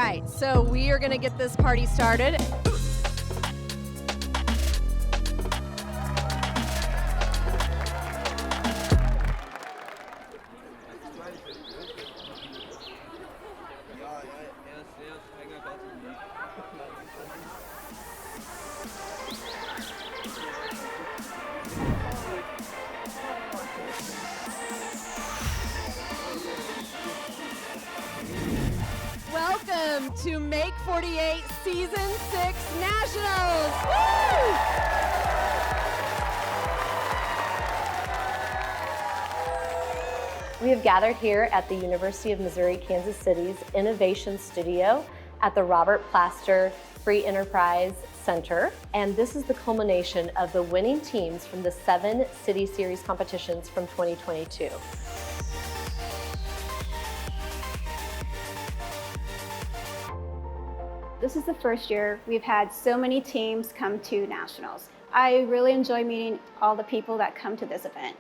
right, so we are gonna get this party started. Welcome to Make48 Season 6 Nationals! Woo! We have gathered here at the University of Missouri-Kansas City's Innovation Studio at the Robert Plaster Free Enterprise Center. And this is the culmination of the winning teams from the 7 City Series competitions from 2022. This is the first year we've had so many teams come to nationals. I really enjoy meeting all the people that come to this event.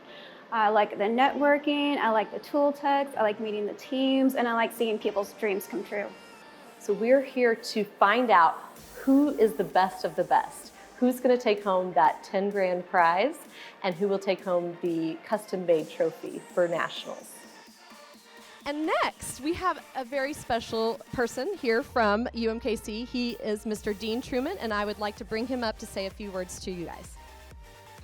I like the networking, I like the tool techs, I like meeting the teams, and I like seeing people's dreams come true. So we're here to find out who is the best of the best. Who's going to take home that 10 grand prize, and who will take home the custom-made trophy for nationals. And next, we have a very special person here from UMKC. He is Mr. Dean Truman, and I would like to bring him up to say a few words to you guys.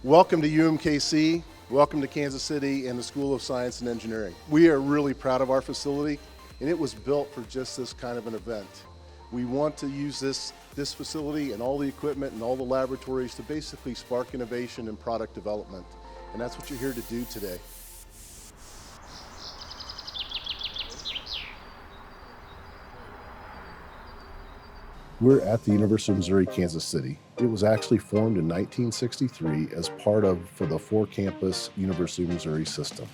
Welcome to UMKC. Welcome to Kansas City and the School of Science and Engineering. We are really proud of our facility, and it was built for just this kind of an event. We want to use this facility and all the equipment and all the laboratories to basically spark innovation and product development. And that's what you're here to do today. We're at the University of Missouri-Kansas City. It was actually formed in 1963 as part of the 4-campus University of Missouri system.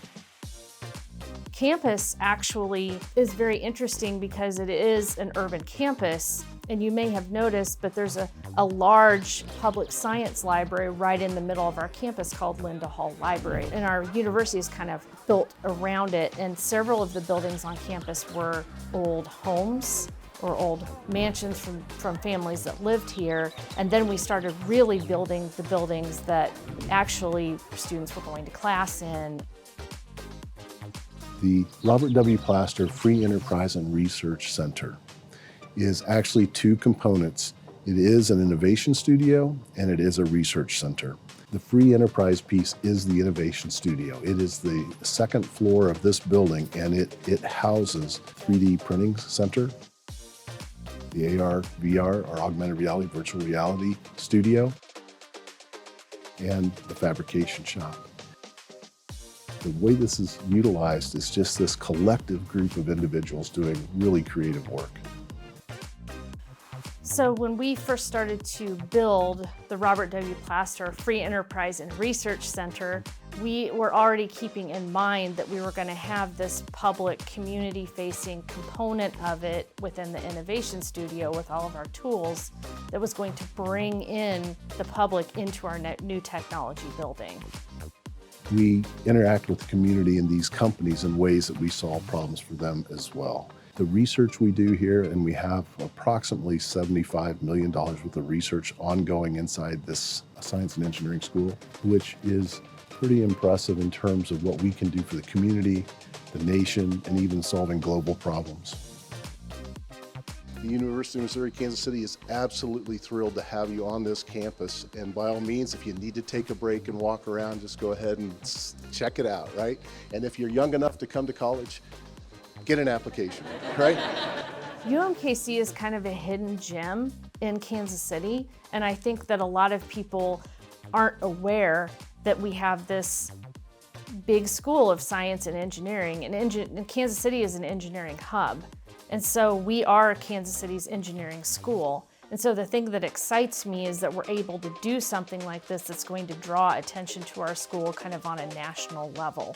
Campus actually is very interesting because it is an urban campus, and you may have noticed, but there's a large public science library right in the middle of our campus called Linda Hall Library. And our university is kind of built around it, and several of the buildings on campus were old homes or old mansions from families that lived here. And then we started really building the buildings that actually students were going to class in. The Robert W. Plaster Free Enterprise and Research Center is actually 2 components. It is an innovation studio and it is a research center. The free enterprise piece is the innovation studio. It is the 2nd floor of this building, and it houses 3D printing center, the AR, VR, or augmented reality, virtual reality studio, and the fabrication shop. The way this is utilized is just this collective group of individuals doing really creative work. So when we first started to build the Robert W. Plaster Free Enterprise and Research Center, we were already keeping in mind that we were going to have this public community-facing component of it within the Innovation Studio with all of our tools that was going to bring in the public into our new technology building. We interact with the community and these companies in ways that we solve problems for them as well. The research we do here, and we have approximately $75 million worth of research ongoing inside this science and engineering school, which is pretty impressive in terms of what we can do for the community, the nation, and even solving global problems. The University of Missouri-Kansas City is absolutely thrilled to have you on this campus, and by all means, if you need to take a break and walk around, just go ahead and check it out, right? And if you're young enough to come to college, get an application, right? UMKC is kind of a hidden gem in Kansas City, and I think that a lot of people aren't aware that we have this big school of science and engineering, and Kansas City is an engineering hub. And so we are Kansas City's engineering school. And so the thing that excites me is that we're able to do something like this that's going to draw attention to our school kind of on a national level.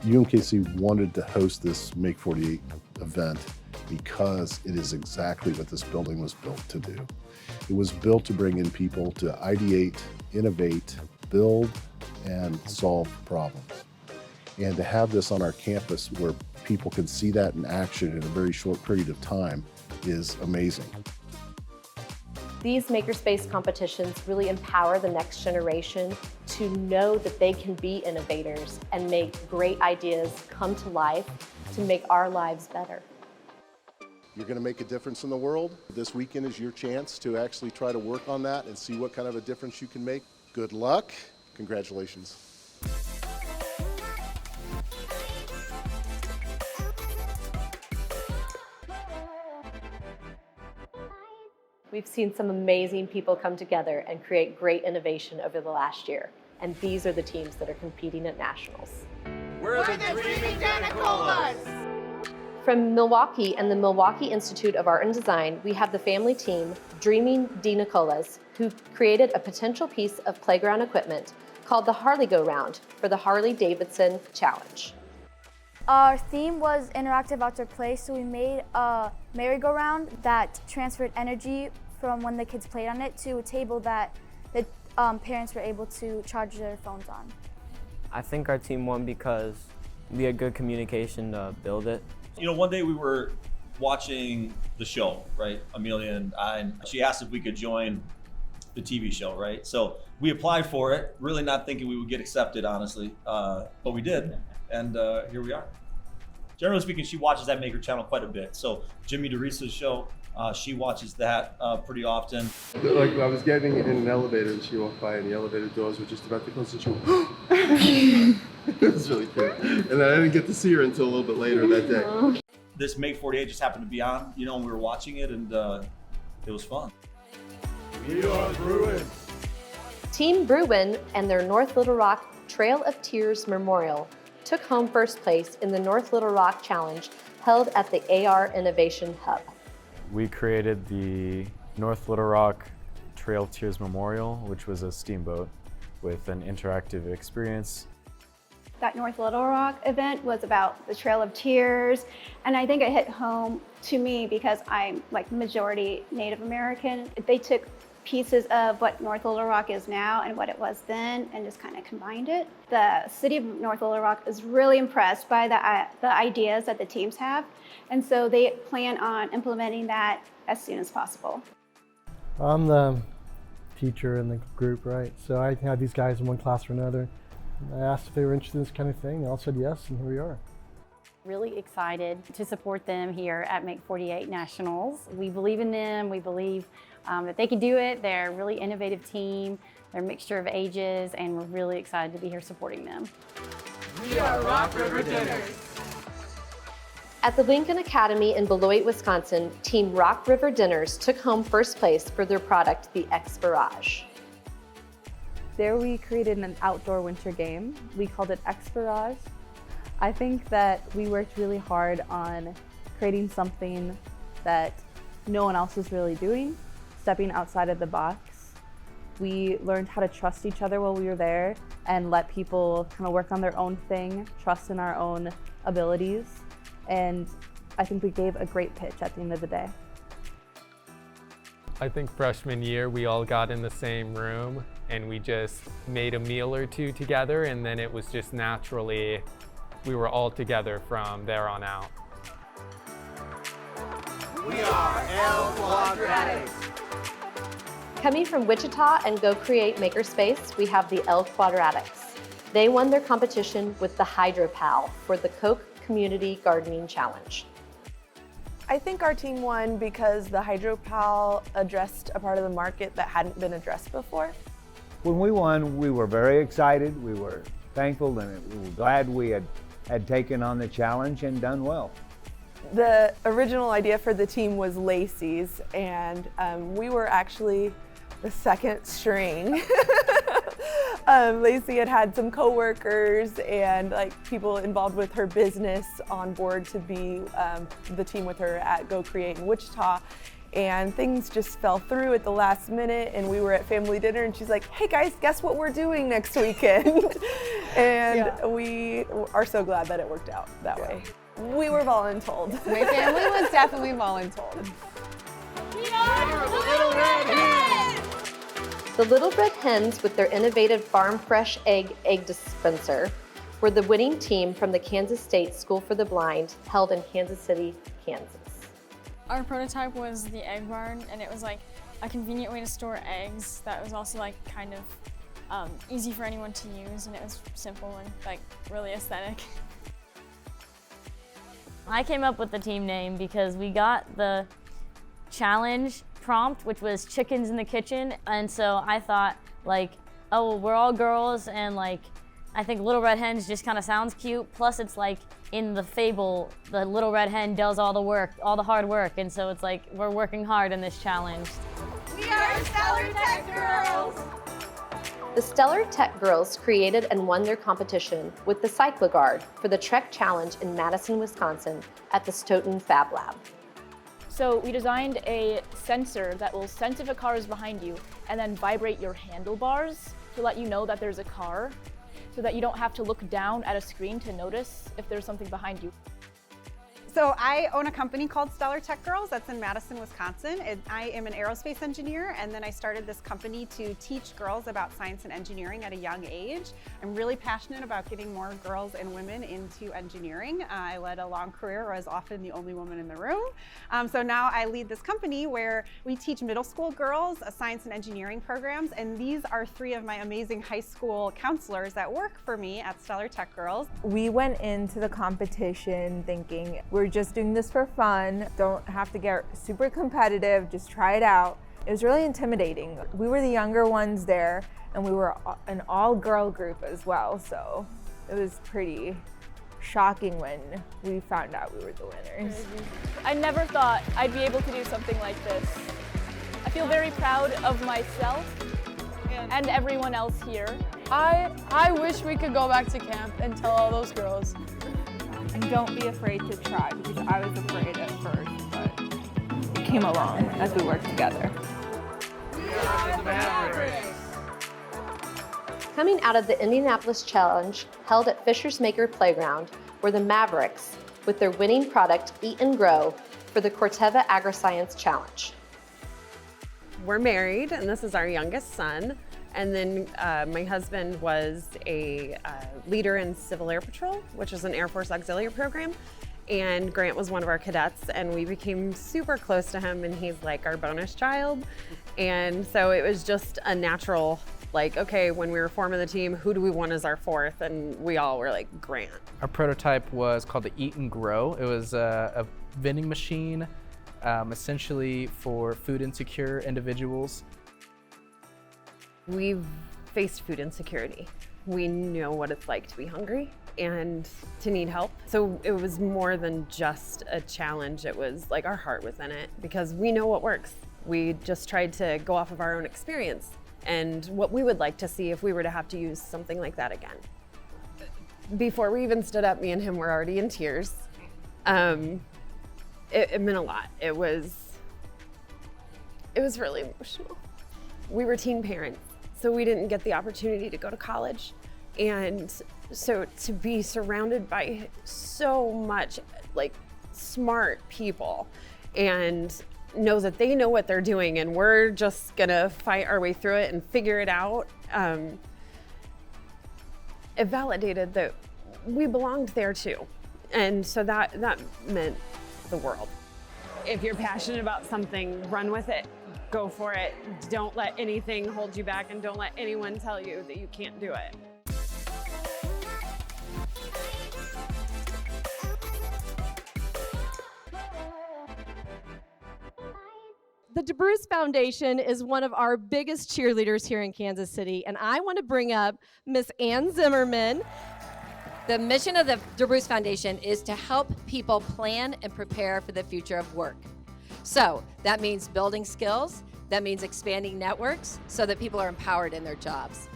UMKC wanted to host this Make48 event because it is exactly what this building was built to do. It was built to bring in people to ideate, innovate, build, and solve problems. And to have this on our campus where people can see that in action in a very short period of time is amazing. These makerspace competitions really empower the next generation to know that they can be innovators and make great ideas come to life to make our lives better. You're going to make a difference in the world. This weekend is your chance to actually try to work on that and see what kind of a difference you can make. Good luck. Congratulations. We've seen some amazing people come together and create great innovation over the last year. And these are the teams that are competing at nationals. We're the Dreaming Danicolas! From Milwaukee and the Milwaukee Institute of Art and Design, we have the family team, Dreaming Danicolas, who created a potential piece of playground equipment called the Harley Go Round for the Harley-Davidson Challenge. Our theme was interactive outdoor play, so we made a merry-go-round that transferred energy from when the kids played on it to a table that the parents were able to charge their phones on. I think our team won because we had good communication to build it. You know, one day we were watching the show, right? Amelia and I, and she asked if we could join the TV show, right? So we applied for it, really not thinking we would get accepted, honestly, but we did, and here we are. Generally speaking, she watches that Maker channel quite a bit. So Jimmy DeRisa's show, she watches that pretty often. Like I was getting in an elevator and she walked by and the elevator doors were just about to close and she went, it was really cute. And then I didn't get to see her until a little bit later that day. This Make48 just happened to be on, you know, and we were watching it, and it was fun. We are Bruin! Team Bruin and their North Little Rock Trail of Tears Memorial took home first place in the North Little Rock Challenge held at the AR Innovation Hub. We created the North Little Rock Trail of Tears Memorial, which was a steamboat with an interactive experience. That North Little Rock event was about the Trail of Tears, and I think it hit home to me because I'm like majority Native American. They took pieces of what North Little Rock is now and what it was then and just kind of combined it. The city of North Little Rock is really impressed by the ideas that the teams have, and so they plan on implementing that as soon as possible. I'm the teacher in the group, right? So I had these guys in one class or another. I asked if they were interested in this kind of thing. They all said yes, and here we are. Really excited to support them here at Make48 Nationals. We believe in them. We believe that they can do it. They're a really innovative team. They're a mixture of ages, and we're really excited to be here supporting them. We are Rock River Dinners! At the Lincoln Academy in Beloit, Wisconsin, Team Rock River Dinners took home first place for their product, the X Barrage. There we created an outdoor winter game. We called it X Barrage. I think that we worked really hard on creating something that no one else was really doing, stepping outside of the box. We learned how to trust each other while we were there and let people kind of work on their own thing, trust in our own abilities. And I think we gave a great pitch at the end of the day. I think freshman year we all got in the same room and we just made a meal or two together, and then it was just naturally, we were all together from there on out. We are L Quadratics! Coming from Wichita and Go Create Makerspace, we have the L Quadratics. They won their competition with the HydroPal for the Koch Community Gardening Challenge. I think our team won because the HydroPal addressed a part of the market that hadn't been addressed before. When we won, we were very excited. We were thankful and we were glad we had taken on the challenge and done well. The original idea for the team was Lacey's, and we were actually the second string. Lacey had some coworkers and people involved with her business on board to be the team with her at Go Create in Wichita. And things just fell through at the last minute, and we were at family dinner and she's like, hey guys, guess what we're doing next weekend? And we are so glad that it worked out that way. We were voluntold. My family was definitely voluntold. We are the Little Red Hens! The Little Red Hens, with their innovative farm fresh egg dispenser, were the winning team from the Kansas State School for the Blind, held in Kansas City, Kansas. Our prototype was the egg barn, and it was like a convenient way to store eggs that was also like kind of easy for anyone to use, and it was simple and like really aesthetic. I came up with the team name because we got the challenge prompt, which was chickens in the kitchen, and so I thought like, oh, we're all girls, and like I think Little Red Hens just kind of sounds cute, plus it's like in the fable, the Little Red Hen does all the work, all the hard work, and so it's like we're working hard in this challenge. We are Stellar Tech Girls! The Stellar Tech Girls created and won their competition with the CycloGuard for the Trek Challenge in Madison, Wisconsin at the Stoughton Fab Lab. So we designed a sensor that will sense if a car is behind you and then vibrate your handlebars to let you know that there's a car, so that you don't have to look down at a screen to notice if there's something behind you. So I own a company called Stellar Tech Girls that's in Madison, Wisconsin. I am an aerospace engineer, and then I started this company to teach girls about science and engineering at a young age. I'm really passionate about getting more girls and women into engineering. I led a long career where I was often the only woman in the room. So now I lead this company where we teach middle school girls science and engineering programs, and these are 3 of my amazing high school counselors that work for me at Stellar Tech Girls. We went into the competition thinking we're just doing this for fun, don't have to get super competitive, just try it out. It was really intimidating. We were the younger ones there, and we were an all-girl group as well, so it was pretty shocking when we found out we were the winners. I never thought I'd be able to do something like this. I feel very proud of myself and everyone else here. I wish we could go back to camp and tell all those girls. And don't be afraid to try, because I was afraid at first, but it came along as we worked together. Coming out of the Indianapolis Challenge held at Fisher's Maker Playground were the Mavericks with their winning product Eat and Grow for the Corteva AgriScience Challenge. We're married, and this is our youngest son. And then my husband was a leader in Civil Air Patrol, which is an Air Force auxiliary program. And Grant was one of our cadets, and we became super close to him, and he's like our bonus child. And so it was just a natural, like, okay, when we were forming the team, who do we want as our 4th? And we all were like, Grant. Our prototype was called the Eat and Grow. It was a vending machine, essentially for food insecure individuals. We've faced food insecurity. We know what it's like to be hungry and to need help. So it was more than just a challenge. It was like our heart was in it because we know what works. We just tried to go off of our own experience and what we would like to see if we were to have to use something like that again. Before we even stood up, me and him were already in tears. It meant a lot. It was really emotional. We were teen parents, so we didn't get the opportunity to go to college. And so to be surrounded by so much like smart people and know that they know what they're doing and we're just gonna fight our way through it and figure it out, it validated that we belonged there too. And so that meant the world. If you're passionate about something, run with it. Go for it. Don't let anything hold you back, and don't let anyone tell you that you can't do it. The DeBrus Foundation is one of our biggest cheerleaders here in Kansas City, and I want to bring up Miss Ann Zimmerman. The mission of the DeBrus Foundation is to help people plan and prepare for the future of work. So that means building skills, that means expanding networks so that people are empowered in their jobs.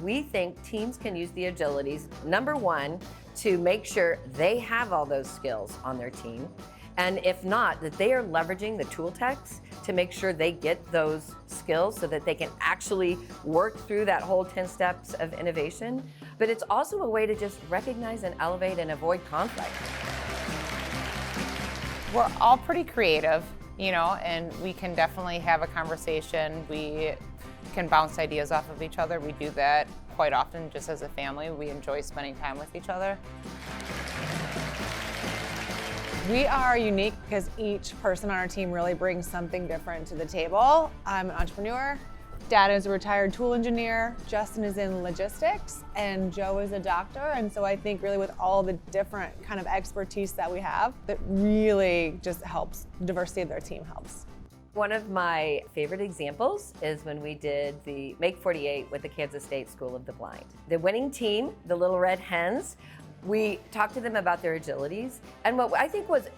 We think teams can use the agilities, number 1, to make sure they have all those skills on their team. And if not, that they are leveraging the tool techs to make sure they get those skills so that they can actually work through that whole 10 steps of innovation. But it's also a way to just recognize and elevate and avoid conflict. We're all pretty creative, you know, and we can definitely have a conversation. We can bounce ideas off of each other. We do that quite often just as a family. We enjoy spending time with each other. We are unique because each person on our team really brings something different to the table. I'm an entrepreneur. Dad is a retired tool engineer. Justin is in logistics, and Joe is a doctor. And so I think really with all the different kind of expertise that we have, that really just helps, diversity of their team helps. One of my favorite examples is when we did the Make48 with the Kansas State School of the Blind. The winning team, the Little Red Hens, we talked to them about their agilities, and what I think was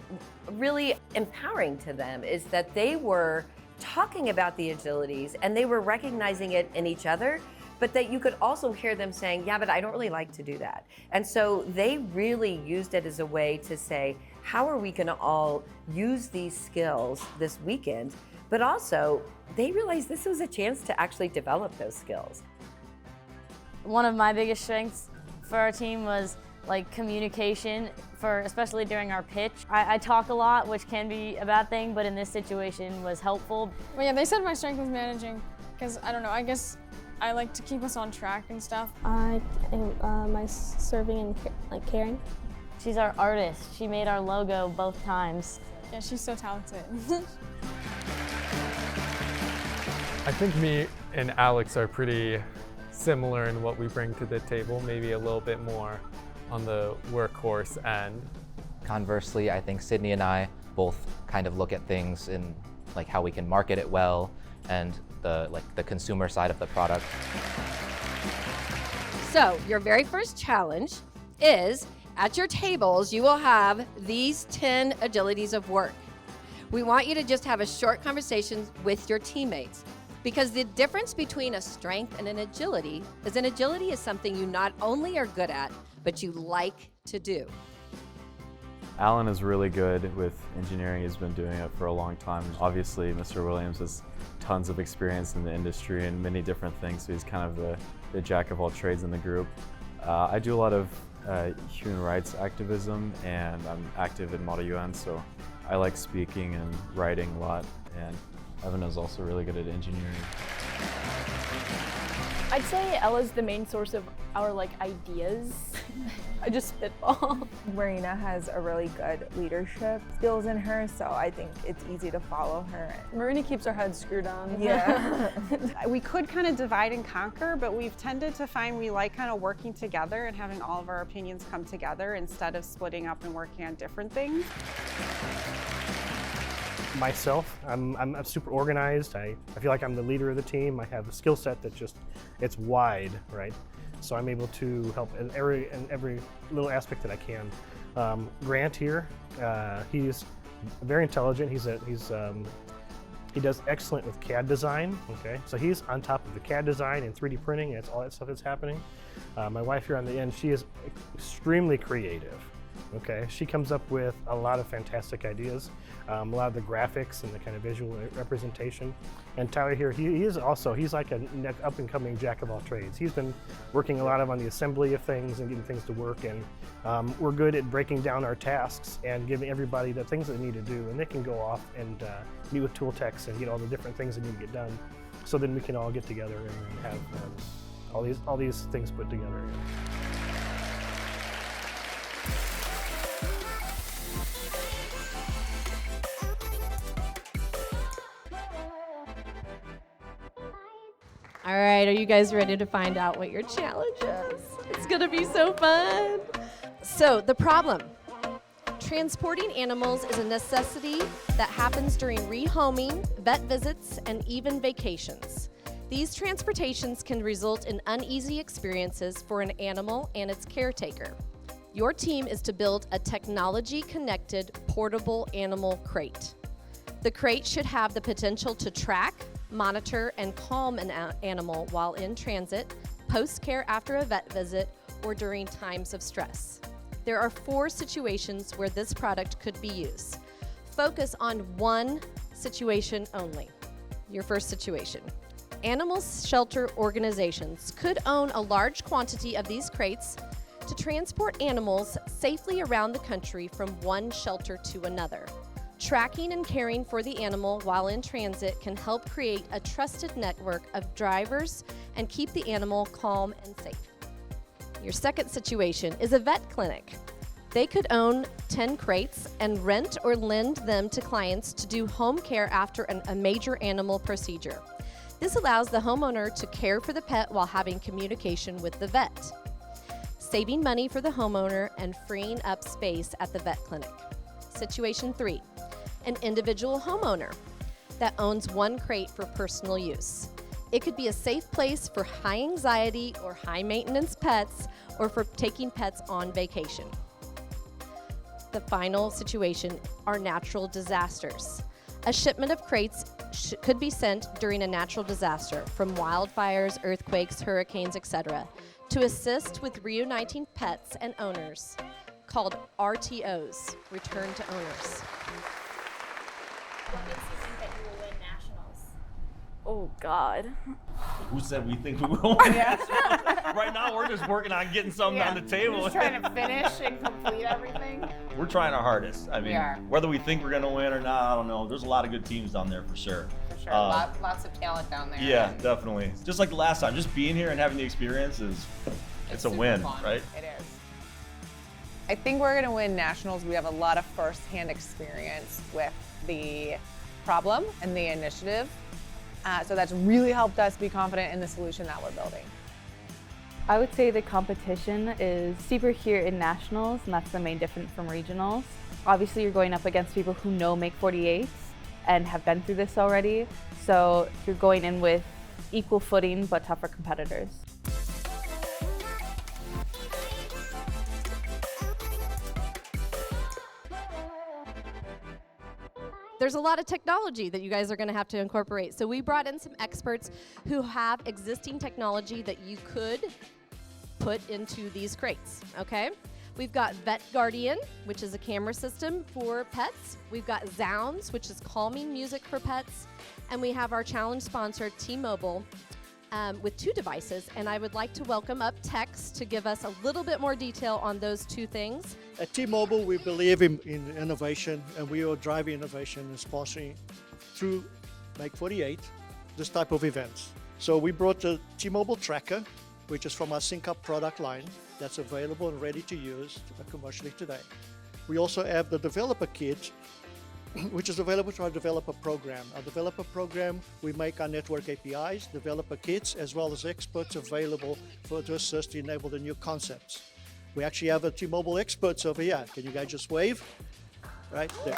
really empowering to them is that they were talking about the agilities and they were recognizing it in each other, but that you could also hear them saying, yeah, but I don't really like to do that. And so they really used it as a way to say, how are we gonna all use these skills this weekend? But also, they realized this was a chance to actually develop those skills. One of my biggest strengths for our team was like communication, especially during our pitch. I talk a lot, which can be a bad thing, but in this situation was helpful. Well, yeah, they said my strength was managing, because I don't know, I guess I like to keep us on track and stuff. My serving and like caring. She's our artist. She made our logo both times. Yeah, she's so talented. I think me and Alex are pretty similar in what we bring to the table, maybe a little bit more on the workhorse end. Conversely, I think Sydney and I both kind of look at things in like how we can market it well and the consumer side of the product. So your very first challenge is at your tables, you will have these 10 agilities of work. We want you to just have a short conversation with your teammates, because the difference between a strength and an agility is something you not only are good at, but you like to do. Alan is really good with engineering. He's been doing it for a long time. Obviously, Mr. Williams has tons of experience in the industry and many different things, so he's kind of the jack of all trades in the group. I do a lot of human rights activism, and I'm active in Model UN, so I like speaking and writing a lot, and Evan is also really good at engineering. I'd say Ella's the main source of our ideas. I just spitball. Marina has a really good leadership skills in her, so I think it's easy to follow her. Marina keeps her head screwed on. Yeah. We could kind of divide and conquer, but we've tended to find we like kind of working together and having all of our opinions come together instead of splitting up and working on different things. Myself, I'm super organized. I feel like I'm the leader of the team. I have a skill set that it's wide, right? So I'm able to help in every little aspect that I can. Grant here, he's very intelligent. He does excellent with CAD design. Okay, so he's on top of the CAD design and 3D printing. And all that stuff that's happening. My wife here on the end, she is extremely creative. Okay, she comes up with a lot of fantastic ideas, a lot of the graphics and the kind of visual representation. And Tyler here, he's like an up-and-coming jack of all trades. He's been working a lot on the assembly of things and getting things to work, and we're good at breaking down our tasks and giving everybody the things they need to do, and they can go off and meet with tool techs and get all the different things that need to get done. So then we can all get together and have all these things put together. All right, are you guys ready to find out what your challenge is? It's gonna be so fun. So the problem, transporting animals is a necessity that happens during rehoming, vet visits, and even vacations. These transportations can result in uneasy experiences for an animal and its caretaker. Your team is to build a technology-connected portable animal crate. The crate should have the potential to track, monitor, and calm an animal while in transit, post-care after a vet visit, or during times of stress. There are 4 situations where this product could be used. Focus on one situation only. Your first situation. Animal shelter organizations could own a large quantity of these crates to transport animals safely around the country from one shelter to another. Tracking and caring for the animal while in transit can help create a trusted network of drivers and keep the animal calm and safe. Your second situation is a vet clinic. They could own 10 crates and rent or lend them to clients to do home care after a major animal procedure. This allows the homeowner to care for the pet while having communication with the vet, saving money for the homeowner and freeing up space at the vet clinic. Situation 3, an individual homeowner that owns 1 crate for personal use. It could be a safe place for high anxiety or high maintenance pets, or for taking pets on vacation. The final situation are natural disasters. A shipment of crates could be sent during a natural disaster, from wildfires, earthquakes, hurricanes, etc., to assist with reuniting pets and owners, called RTOs, Return to Owners. What makes you think that you will win nationals? Oh God. Who said we think we will win nationals? Right now, we're just working on getting something on the table. We're just trying to finish and complete everything. We're trying our hardest. I mean, We are. whether we think we're going to win or not, I don't know. There's a lot of good teams down there for sure. For sure, lots of talent down there. Yeah, definitely. Just like the last time, just being here and having the experience it's a win, fun. right? It is. I think we're going to win nationals. We have a lot of first-hand experience with the problem and the initiative. So that's really helped us be confident in the solution that we're building. I would say the competition is steeper here in nationals, and that's the main difference from regionals. Obviously, you're going up against people who know Make48 and have been through this already, so you're going in with equal footing but tougher competitors. There's a lot of technology that you guys are going to have to incorporate. So we brought in some experts who have existing technology that you could put into these crates, okay? We've got Vet Guardian, which is a camera system for pets. We've got Zounds, which is calming music for pets. And we have our challenge sponsor, T-Mobile, with 2 devices. And I would like to welcome up Tex to give us a little bit more detail on those 2 things. At T-Mobile, we believe in innovation, and we are driving innovation and sponsoring through Make48 this type of events. So we brought the T-Mobile Tracker, which is from our Sync Up product line, that's available and ready to use commercially today. We also have the Developer Kit, which is available to our developer program. Our developer program, we make our network APIs, developer kits, as well as experts available to assist to enable the new concepts. We actually have a T-Mobile experts over here. Can you guys just wave? Right there.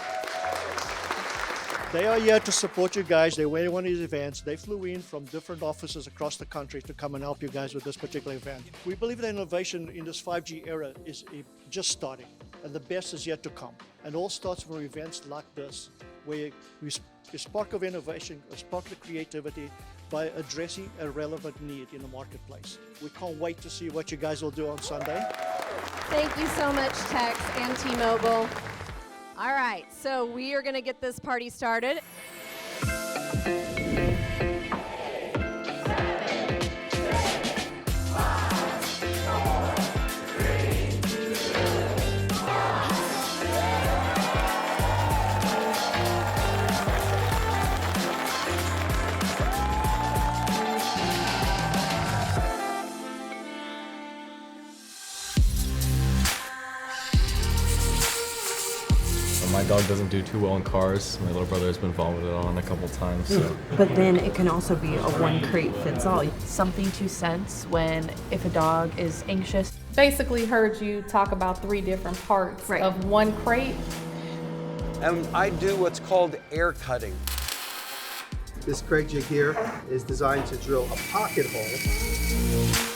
They are here to support you guys. They went to one of these events. They flew in from different offices across the country to come and help you guys with this particular event. We believe that innovation in this 5G era is just starting, and the best is yet to come. And all starts from events like this, where we spark of innovation, a spark of creativity by addressing a relevant need in the marketplace. We can't wait to see what you guys will do on Sunday. Thank you so much, Tex and T-Mobile. All right, so we are going to get this party started. My dog doesn't do too well in cars. My little brother has been vomited on a couple times. So. But then it can also be a one crate fits all. Something to sense when if a dog is anxious. Basically heard you talk about 3 different parts of one crate. And I do what's called air cutting. This crate jig here is designed to drill a pocket hole